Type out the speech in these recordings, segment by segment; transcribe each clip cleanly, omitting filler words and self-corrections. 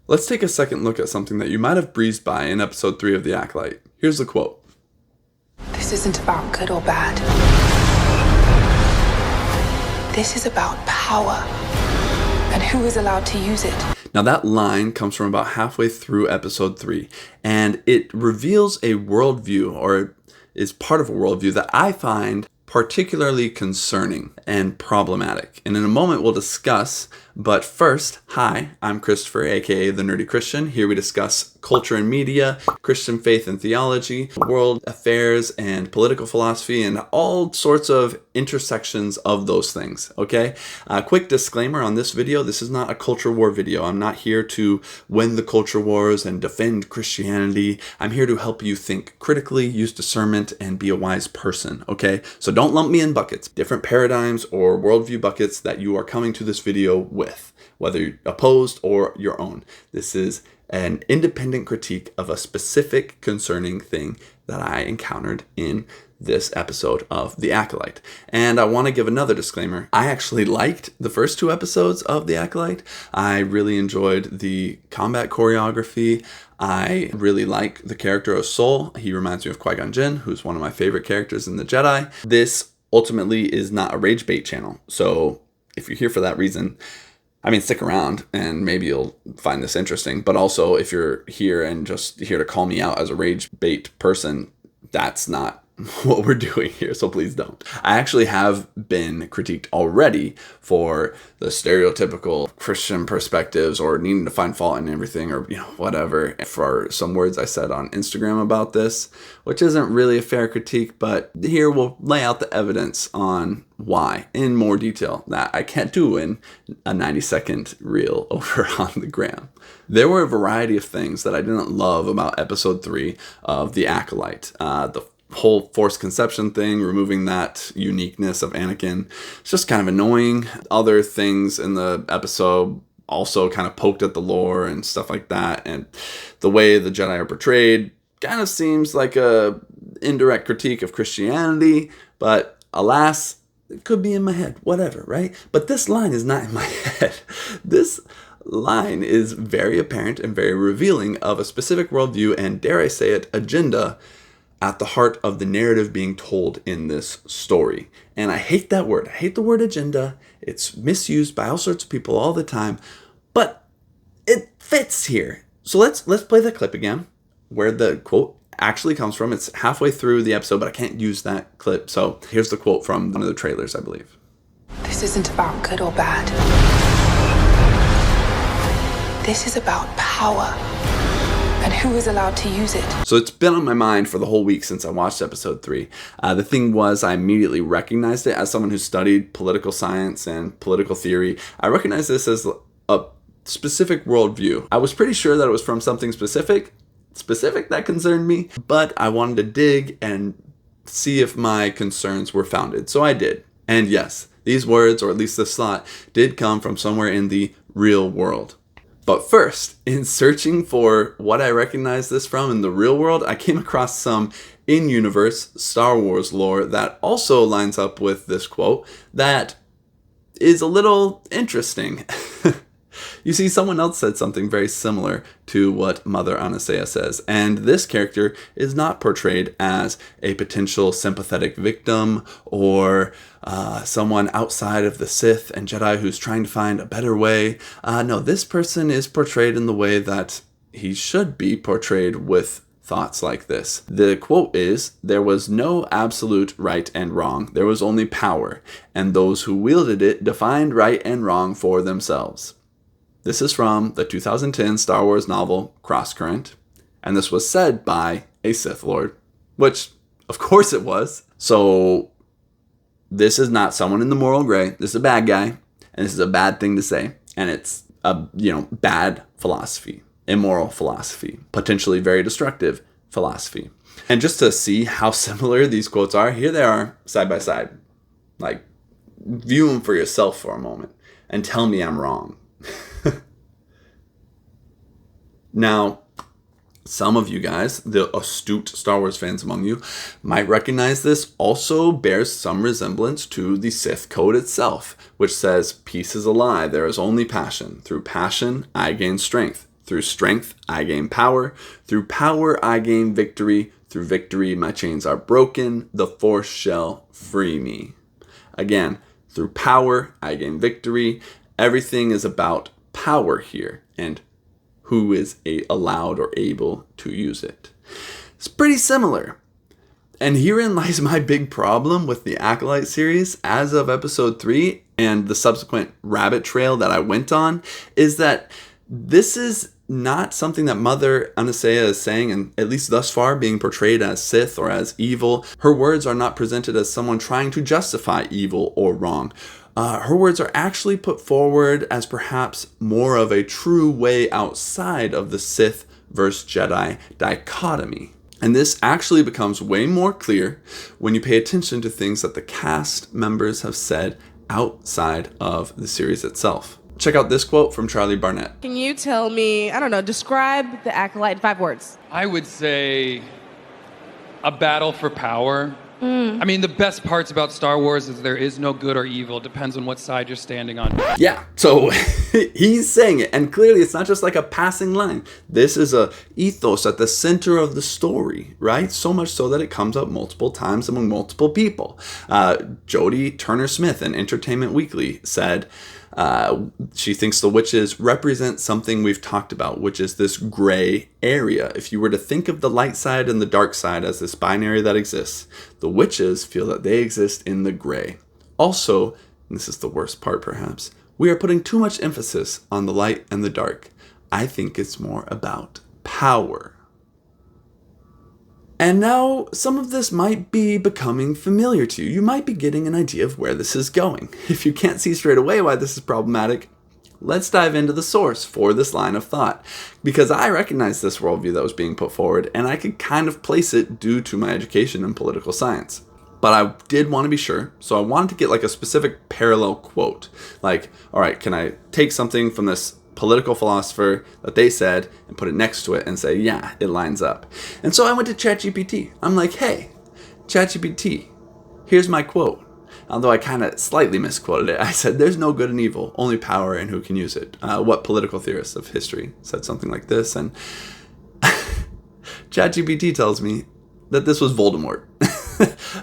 Let's take a second look at something that you might have breezed by in episode 3 of The Acolyte. Here's the quote. This isn't about good or bad. This is about power and who is allowed to use it. Now that line comes from about halfway through episode 3, and it reveals a worldview, or is part of a worldview that I find particularly concerning and problematic. And in a moment we'll discuss, but first, hi, I'm Christopher, aka The Nerdy Christian. Here we discuss culture and media, Christian faith and theology, world affairs and political philosophy, and all sorts of intersections of those things, okay? A quick disclaimer on this video, this is not a culture war video. I'm not here to win the culture wars and defend Christianity. I'm here to help you think critically, use discernment, and be a wise person, okay? So don't lump me in buckets, different paradigms or worldview buckets that you are coming to this video with, whether you're opposed or your own. This is an independent critique of a specific concerning thing that I encountered in this episode of The Acolyte. And I want to give another disclaimer. I actually liked the first 2 episodes of The Acolyte. I really enjoyed the combat choreography. I really like the character of Sol. He reminds me of Qui-Gon Jinn, who's one of my favorite characters in the Jedi. This ultimately is not a rage bait channel. So if you're here for that reason, I mean, stick around and maybe you'll find this interesting. But also, if you're here and just here to call me out as a rage bait person, that's not what we're doing here, so please don't. I actually have been critiqued already for the stereotypical Christian perspectives or needing to find fault in everything, or whatever, for some words I said on Instagram about this, which isn't really a fair critique, but here we'll lay out the evidence on why in more detail that I can't do in a 90-second reel over on the gram. There were a variety of things that I didn't love about episode 3 of The Acolyte. The whole forced conception thing, removing that uniqueness of Anakin, it's just kind of annoying. Other things in the episode also kind of poked at the lore and stuff like that, and the way the Jedi are portrayed kind of seems like a indirect critique of Christianity, but alas, it could be in my head, whatever, right? But this line is not in my head. This line is very apparent and very revealing of a specific worldview and, dare I say it, agenda at the heart of the narrative being told in this story. And I hate that word. I hate the word agenda. It's misused by all sorts of people all the time, but it fits here. So let's play that clip again, where the quote actually comes from. It's halfway through the episode, but I can't use that clip. So here's the quote from one of the trailers, I believe. This isn't about good or bad. This is about power and who is allowed to use it. So it's been on my mind for the whole week since I watched episode 3. The thing was, I immediately recognized it as someone who studied political science and political theory. I recognized this as a specific worldview. I was pretty sure that it was from something specific that concerned me, but I wanted to dig and see if my concerns were founded. So I did. And yes, these words, or at least this thought, did come from somewhere in the real world. But first, in searching for what I recognize this from in the real world, I came across some in-universe Star Wars lore that also lines up with this quote that is a little interesting. You see, someone else said something very similar to what Mother Anastasia says, and this character is not portrayed as a potential sympathetic victim or someone outside of the Sith and Jedi who's trying to find a better way. No, this person is portrayed in the way that he should be portrayed, with thoughts like this. The quote is, "There was no absolute right and wrong. There was only power, and those who wielded it defined right and wrong for themselves." This is from the 2010 Star Wars novel Crosscurrent, and this was said by a Sith Lord, which of course it was. So this is not someone in the moral gray. This is a bad guy, and this is a bad thing to say, and it's a bad philosophy, immoral philosophy, potentially very destructive philosophy. And just to see how similar these quotes are, here they are side by side. Like, view them for yourself for a moment and tell me I'm wrong. Now, some of you guys, the astute Star Wars fans among you, might recognize this also bears some resemblance to the Sith Code itself, which says, "Peace is a lie, there is only passion. Through passion, I gain strength. Through strength, I gain power. Through power, I gain victory. Through victory, my chains are broken. The force shall free me. Again, through power, I gain victory. Everything is about power here and who is allowed or able to use it. It's pretty similar. And herein lies my big problem with the Acolyte series as of episode 3 and the subsequent rabbit trail that I went on, is that this is not something that Mother Anastasia is saying, and at least thus far being portrayed as Sith or as evil. Her words are not presented as someone trying to justify evil or wrong. Her words are actually put forward as perhaps more of a true way outside of the Sith versus Jedi dichotomy. And this actually becomes way more clear when you pay attention to things that the cast members have said outside of the series itself. Check out this quote from Charlie Barnett. Can you tell me, describe the Acolyte in 5 words? I would say a battle for power. I mean, the best parts about Star Wars is there is no good or evil. It depends on what side you're standing on. Yeah, so he's saying it, and clearly it's not just like a passing line. This is a ethos at the center of the story, right? So much so that it comes up multiple times among multiple people. Jodie Turner-Smith in Entertainment Weekly said, she thinks the witches represent something we've talked about, which is this gray area. If you were to think of the light side and the dark side as this binary that exists, the witches feel that they exist in the gray. Also, and this is the worst part perhaps, we are putting too much emphasis on the light and the dark. I think it's more about power. And now some of this might be becoming familiar to you. You might be getting an idea of where this is going. If you can't see straight away why this is problematic, let's dive into the source for this line of thought. Because I recognize this worldview that was being put forward, and I could kind of place it due to my education in political science. But I did want to be sure, so I wanted to get like a specific parallel quote. Like, all right, can I take something from this political philosopher that they said and put it next to it and say, yeah, it lines up. And so I went to Chat-GPT. I'm like, hey, Chat-GPT, here's my quote. Although I kind of slightly misquoted it. I said, there's no good and evil, only power and who can use it. What political theorists of history said something like this? And Chat-GPT tells me that this was Voldemort.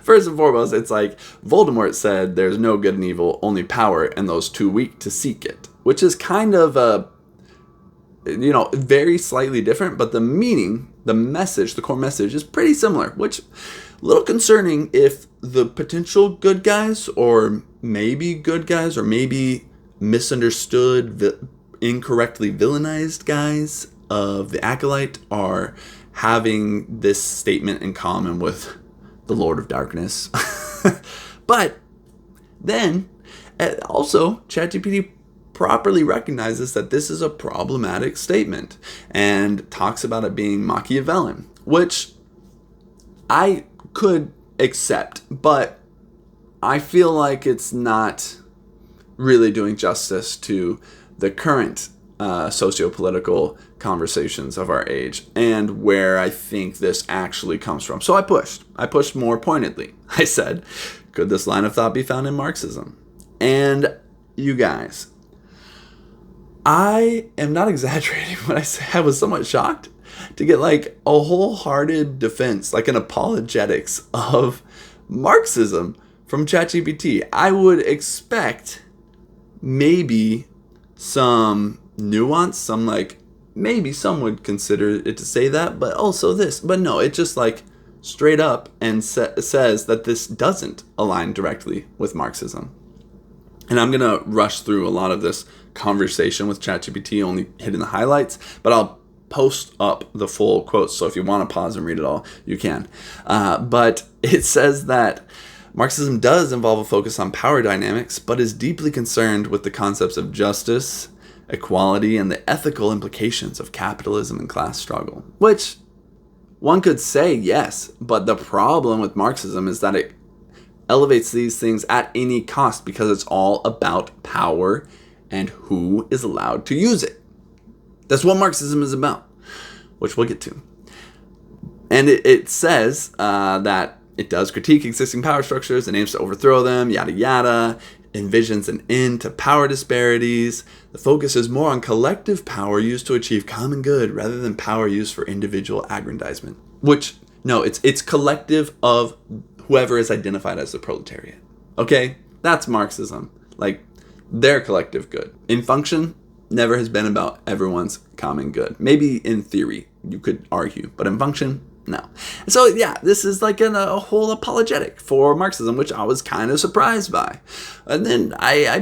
First and foremost, it's like Voldemort said there's no good and evil, only power, and those too weak to seek it. Which is kind of very slightly different, but the meaning, the message, the core message is pretty similar, which a little concerning if the potential good guys or maybe misunderstood, incorrectly villainized guys of the Acolyte are having this statement in common with the Lord of Darkness. But then also ChatGPT properly recognizes that this is a problematic statement and talks about it being Machiavellian, which I could accept, but I feel like it's not really doing justice to the current socio-political conversations of our age and where I think this actually comes from. So I pushed more pointedly. I said, could this line of thought be found in Marxism? And you guys, I am not exaggerating when I say I was somewhat shocked to get like a wholehearted defense, like an apologetics of Marxism from ChatGPT. I would expect maybe some nuance, maybe some would consider it to say that, but also this. But no, it just like straight up and says that this doesn't align directly with Marxism. And I'm going to rush through a lot of this conversation with ChatGPT, only hitting the highlights, but I'll post up the full quotes, so if you want to pause and read it all, you can. But it says that Marxism does involve a focus on power dynamics, but is deeply concerned with the concepts of justice, equality, and the ethical implications of capitalism and class struggle. Which one could say yes, but the problem with Marxism is that it elevates these things at any cost because it's all about power and who is allowed to use it. That's what Marxism is about, which we'll get to. And it says that it does critique existing power structures and aims to overthrow them, yada yada. envisions an end to power disparities. The focus is more on collective power used to achieve common good rather than power used for individual aggrandizement. Which, no, it's collective of whoever is identified as the proletariat. Okay? That's Marxism. Like, their collective good. In function, never has been about everyone's common good. Maybe in theory, you could argue, but in function, no. So yeah, this is like a whole apologetic for Marxism, which I was kind of surprised by. And then I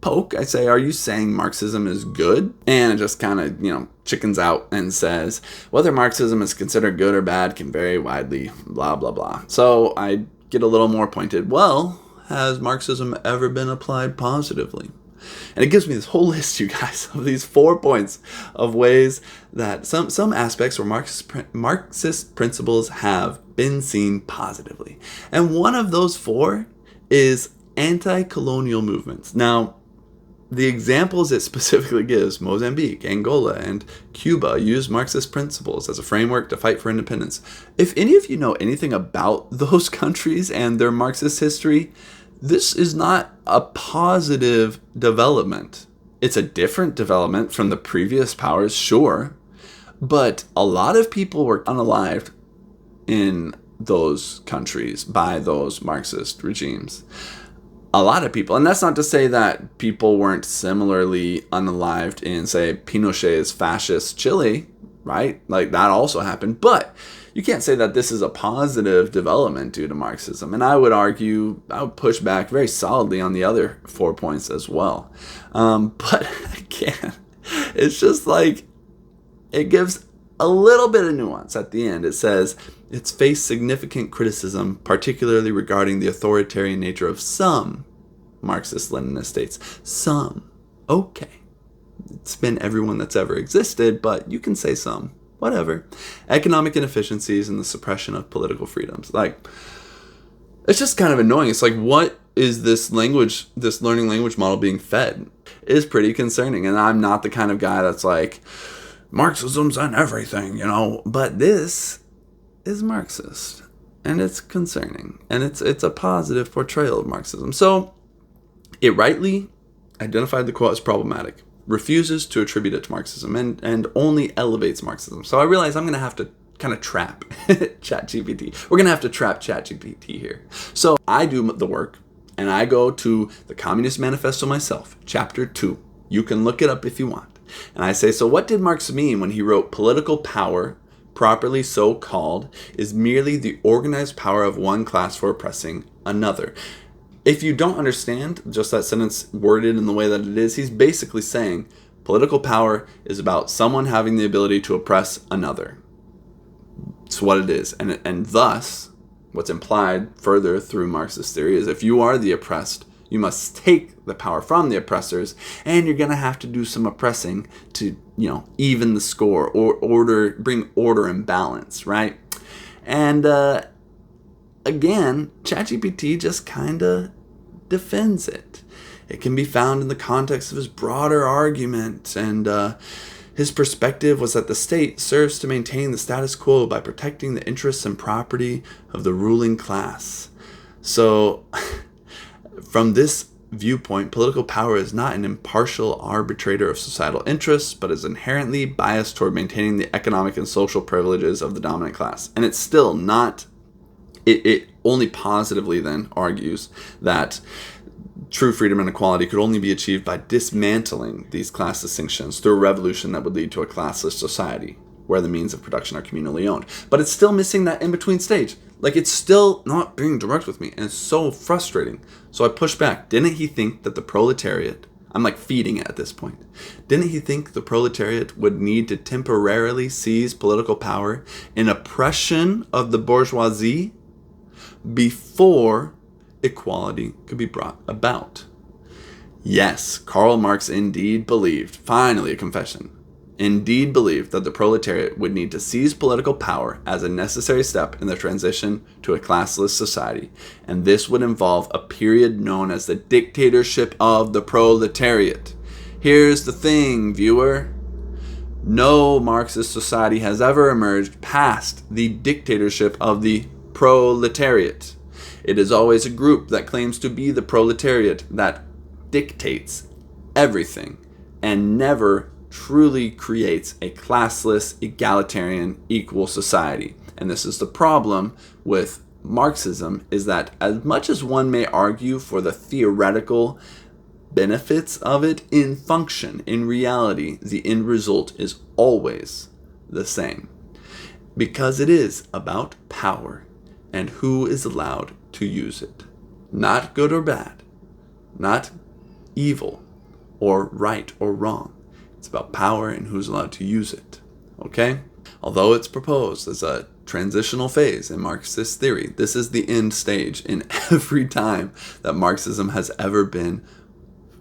poke, I say, are you saying Marxism is good? And it just kind of, chickens out and says, whether Marxism is considered good or bad can vary widely, blah, blah, blah. So I get a little more pointed. Well, has Marxism ever been applied positively? And it gives me this whole list, you guys, of these 4 points of ways that some aspects where Marxist principles have been seen positively. And one of those 4 is anti-colonial movements. Now, the examples it specifically gives, Mozambique, Angola, and Cuba, use Marxist principles as a framework to fight for independence. If any of you know anything about those countries and their Marxist history, this is not a positive development. It's a different development from the previous powers, sure, but a lot of people were unalived in those countries by those Marxist regimes. A lot of people, and that's not to say that people weren't similarly unalived in, say, Pinochet's fascist Chile, right? Like, that also happened, but you can't say that this is a positive development due to Marxism. And I would push back very solidly on the other 4 points as well. But again, it's just like, it gives a little bit of nuance at the end. It says, it's faced significant criticism, particularly regarding the authoritarian nature of some Marxist-Leninist states. Some. Okay. It's been everyone that's ever existed, but you can say some. Whatever. Economic inefficiencies and the suppression of political freedoms. Like, it's just kind of annoying. It's like, what is this learning language model being fed? It is pretty concerning. And I'm not the kind of guy that's like, Marxism's on everything, But this is Marxist. And it's concerning. And it's a positive portrayal of Marxism. So, it rightly identified the quote as problematic, refuses to attribute it to Marxism, and only elevates Marxism. So I realize I'm going to have to kind of trap Chat-GPT. We're going to have to trap Chat-GPT here. So I do the work, and I go to the Communist Manifesto myself, Chapter 2. You can look it up if you want. And I say, so what did Marx mean when he wrote political power, properly so called, is merely the organized power of one class for oppressing another? If you don't understand just that sentence worded in the way that it is, he's basically saying political power is about someone having the ability to oppress another. It's what it is. And thus, what's implied further through Marxist theory is if you are the oppressed, you must take the power from the oppressors, and you're going to have to do some oppressing to, even the score or bring order and balance, right? And again, Chat-GPT just kind of defends it. It can be found in the context of his broader argument, and his perspective was that the state serves to maintain the status quo by protecting the interests and property of the ruling class. So, from this viewpoint, political power is not an impartial arbitrator of societal interests, but is inherently biased toward maintaining the economic and social privileges of the dominant class. And it's still not. It only positively then argues that true freedom and equality could only be achieved by dismantling these class distinctions through a revolution that would lead to a classless society where the means of production are communally owned. But it's still missing that in-between stage. Like, it's still not being direct with me, and it's so frustrating. So I push back. Didn't he think that the proletariat, I'm like feeding it at this point, didn't he think the proletariat would need to temporarily seize political power in oppression of the bourgeoisie before equality could be brought about? Yes, Karl Marx indeed believed, finally a confession, indeed believed that the proletariat would need to seize political power as a necessary step in the transition to a classless society, and this would involve a period known as the dictatorship of the proletariat. Here's the thing, viewer. No Marxist society has ever emerged past the dictatorship of the proletariat. It is always a group that claims to be the proletariat that dictates everything and never truly creates a classless, egalitarian, equal society. And this is the problem with Marxism, is that as much as one may argue for the theoretical benefits of it, in function, in reality, the end result is always the same. Because it is about power and who is allowed to use it. Not good or bad, not evil or right or wrong. It's about power and who's allowed to use it. Okay? Although it's proposed as a transitional phase in Marxist theory, this is the end stage in every time that Marxism has ever been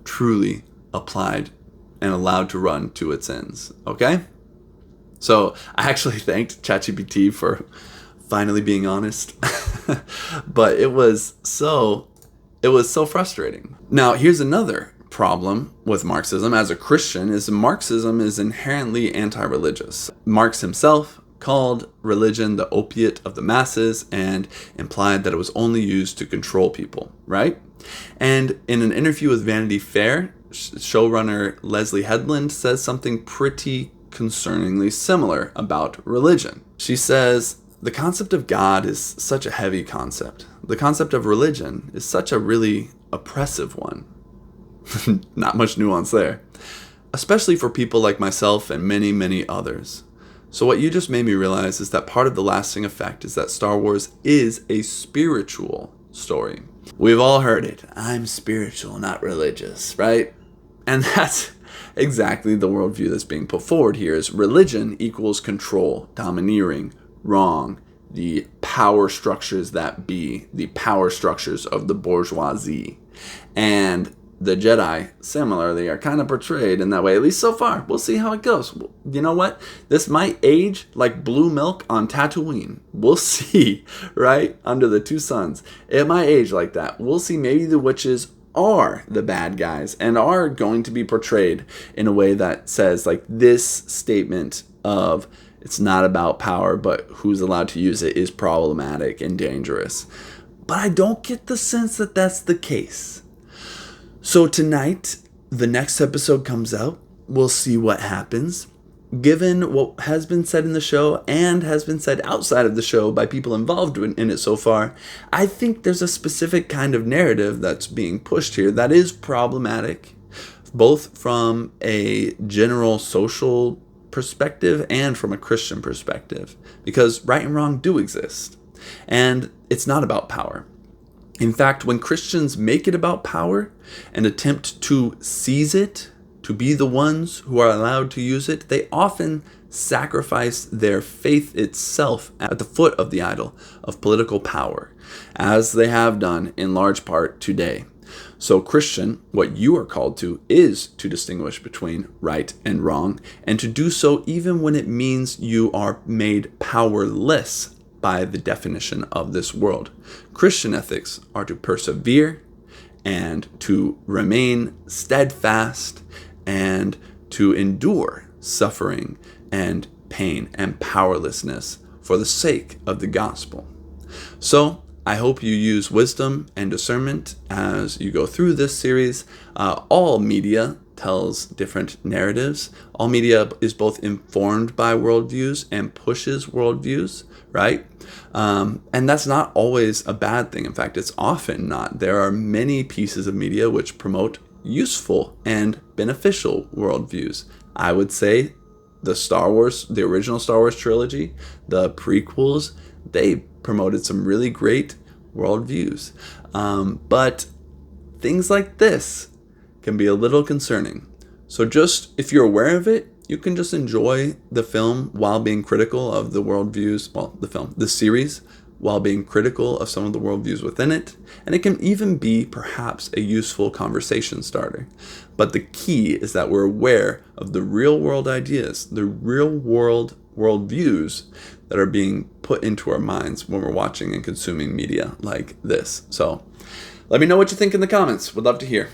truly applied and allowed to run to its ends. Okay? So I actually thanked Chat-GPT for finally being honest. But it was so frustrating. Now, here's another problem with Marxism as a Christian, is Marxism is inherently anti-religious. Marx himself called religion the opiate of the masses and implied that it was only used to control people, right? And in an interview with Vanity Fair, showrunner Leslie Headland says something pretty concerningly similar about religion. She says, the concept of God is such a heavy concept. The concept of religion is such a really oppressive one. Not much nuance there. Especially for people like myself and many, many others. So what you just made me realize is that part of the lasting effect is that Star Wars is a spiritual story. We've all heard it. I'm spiritual, not religious, right? And that's exactly the worldview that's being put forward here, is religion equals control, domineering, wrong, the power structures that be, the power structures of the bourgeoisie. And the Jedi, similarly, are kind of portrayed in that way, at least so far. We'll see how it goes. You know what? This might age like blue milk on Tatooine. We'll see, right? Under the two suns. It might age like that. We'll see. Maybe the witches are the bad guys and are going to be portrayed in a way that says, like, this statement of it's not about power, but who's allowed to use it is problematic and dangerous. But I don't get the sense that that's the case. So tonight, the next episode comes out. We'll see what happens. Given what has been said in the show and has been said outside of the show by people involved in it so far, I think there's a specific kind of narrative that's being pushed here that is problematic, both from a general social perspective and from a Christian perspective, because right and wrong do exist. And it's not about power. In fact, when Christians make it about power and attempt to seize it, to be the ones who are allowed to use it, they often sacrifice their faith itself at the foot of the idol of political power, as they have done in large part today. So Christian, what you are called to is to distinguish between right and wrong, and to do so even when it means you are made powerless by the definition of this world. Christian ethics are to persevere and to remain steadfast and to endure suffering and pain and powerlessness for the sake of the gospel. So I hope you use wisdom and discernment as you go through this series. All media tells different narratives. All media is both informed by worldviews and pushes worldviews, right? And that's not always a bad thing. In fact, it's often not. There are many pieces of media which promote useful and beneficial worldviews. I would say the original Star Wars trilogy, the prequels, they promoted some really great worldviews. But things like this can be a little concerning. So just, if you're aware of it, you can just enjoy the film while being critical of the worldviews, the series, while being critical of some of the worldviews within it. And it can even be perhaps a useful conversation starter. But the key is that we're aware of the real world ideas, the real world worldviews that are being put into our minds when we're watching and consuming media like this. So let me know what you think in the comments. Would love to hear.